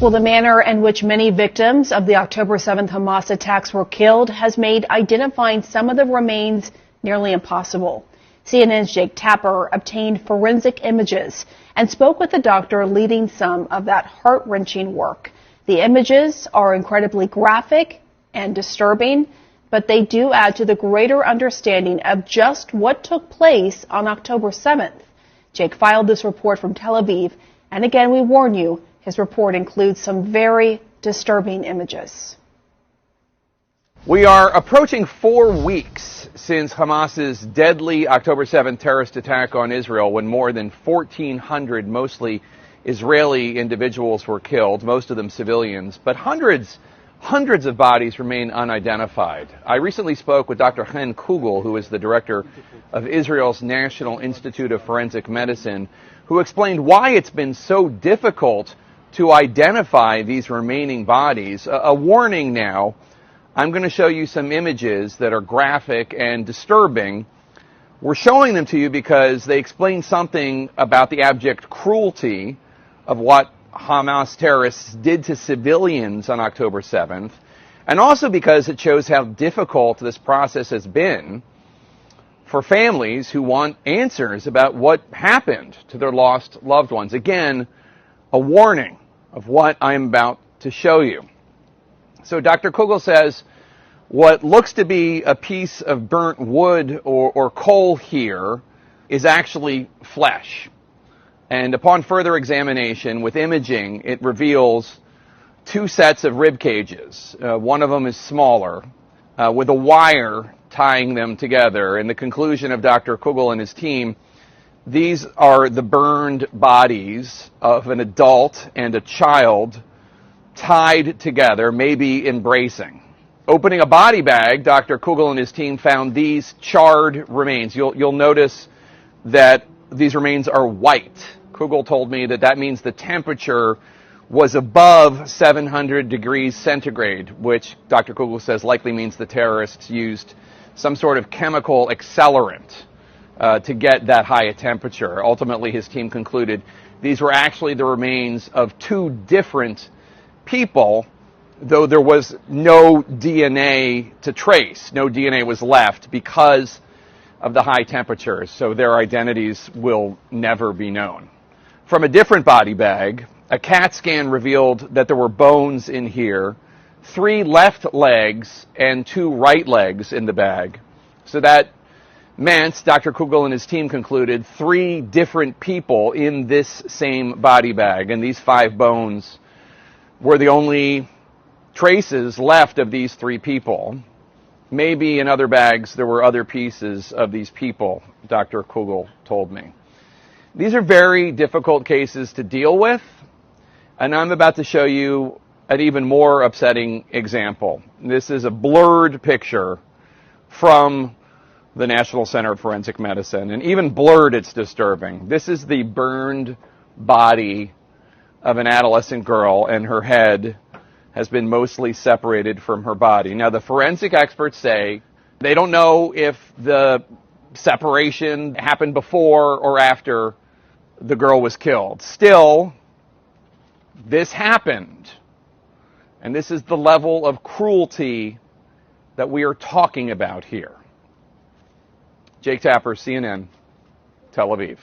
Well, the manner in which many victims of the October 7th Hamas attacks were killed has made identifying some of the remains nearly impossible. CNN's Jake Tapper obtained forensic images and spoke with the doctor leading some of that heart-wrenching work. The images are incredibly graphic and disturbing, but they do add to the greater understanding of just what took place on October 7th. Jake filed this report from Tel Aviv, and again, we warn you, his report includes some very disturbing images. We are approaching 4 weeks since Hamas's deadly October 7th terrorist attack on Israel, when more than 1,400 mostly Israeli individuals were killed, most of them civilians, but hundreds of bodies remain unidentified. I recently spoke with Dr. Chen Kugel, who is the director of Israel's National Institute of Forensic Medicine, who explained why it's been so difficult to identify these remaining bodies. A warning now, I'm going to show you some images that are graphic and disturbing. We're showing them to you because they explain something about the abject cruelty of what Hamas terrorists did to civilians on October 7th, and also because it shows how difficult this process has been for families who want answers about what happened to their lost loved ones. Again, a warning of what I'm about to show you. So Dr. Kugel says what looks to be a piece of burnt wood or coal here is actually flesh. And upon further examination with imaging, it reveals 2 sets of rib cages. One of them is smaller, with a wire tying them together. And the conclusion of Dr. Kugel and his team, these are the burned bodies of an adult and a child tied together, maybe embracing. Opening a body bag, Dr. Kugel and his team found these charred remains. You'll notice that these remains are white. Kugel told me that means the temperature was above 700 degrees centigrade, which Dr. Kugel says likely means the terrorists used some sort of chemical accelerant to get that high a temperature. Ultimately, his team concluded these were actually the remains of 2 different people, though there was no DNA to trace. No DNA was left because of the high temperatures, so their identities will never be known. From a different body bag, a CAT scan revealed that there were bones in here, 3 left legs and 2 right legs in the bag. So that meant, Dr. Kugel and his team concluded, 3 different people in this same body bag, and these 5 bones were the only traces left of these 3 people. Maybe in other bags there were other pieces of these people, Dr. Kugel told me. These are very difficult cases to deal with, and I'm about to show you an even more upsetting example. This is a blurred picture from the National Center for Forensic Medicine, and even blurred it's disturbing. This is the burned body of an adolescent girl, and her head has been mostly separated from her body. Now, the forensic experts say they don't know if the separation happened before or after the girl was killed. Still, this happened. And this is the level of cruelty that we are talking about here. Jake Tapper, CNN, Tel Aviv.